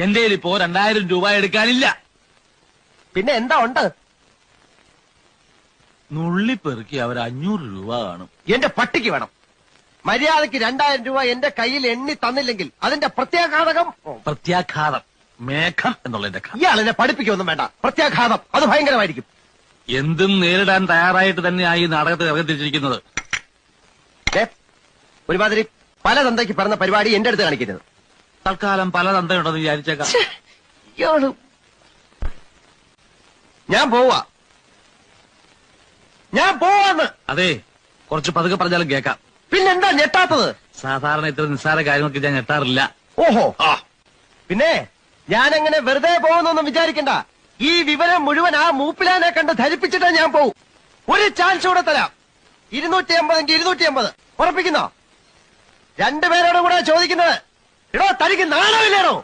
എന്റെ ഇപ്പോ 2000 രൂപ എടുക്കാനില്ല. പിന്നെ എന്താ ഉണ്ട്? നുള്ളിപ്പെറുക്കി അവർ 500 രൂപ കാണും. എന്റെ പട്ടിക്ക് വേണം. മര്യാദക്ക് 2000 രൂപ എന്റെ കയ്യിൽ എണ്ണി തന്നില്ലെങ്കിൽ അതിന്റെ പ്രത്യാഘാതകം. പ്രത്യാഘാതം മേഘം എന്നുള്ളതിന്റെ ഇയാളെന്നെ പഠിപ്പിക്കൊന്നും വേണ്ട. പ്രത്യാഘാതം അത് ഭയങ്കരമായിരിക്കും. എന്തും നേരിടാൻ തയ്യാറായിട്ട് തന്നെയായി ഈ നാടകത്തിൽ ഇറങ്ങിത്തിരിച്ചിരിക്കുന്നത്. ഒരുമാതിരി പല തന്തയ്ക്ക് പറഞ്ഞ പരിപാടി എന്റെ അടുത്ത് കാണിക്കരുത്. തൽക്കാലം പല തന്തയുണ്ടെന്ന് വിചാരിച്ചേക്കാം. ഇയാള് ഞാൻ പോവാന്ന്. അതെ, കുറച്ച് പതുക്കെ പറഞ്ഞാലും കേൾക്കാം. പിന്നെന്താ ഞെട്ടാത്തത്? സാധാരണ ഇത്ര നിസ്സാര കാര്യങ്ങൾക്ക് ഞാൻ ഞെട്ടാറില്ല. ഓഹോ, പിന്നെ ഞാനങ്ങനെ വെറുതെ പോകുന്നൊന്നും വിചാരിക്കണ്ട. ഈ വിവരം മുഴുവൻ ആ മൂപ്പിലാനെ കണ്ട് ധരിപ്പിച്ചിട്ടാ ഞാൻ പോവും. ഒരു ചാൻസ് കൂടെ തരാം. 250 250 ഉറപ്പിക്കുന്നോ? രണ്ടുപേരോടും കൂടെ ചോദിക്കുന്നത്. എടോ, തനിക്ക് നാണമില്ലേടോ?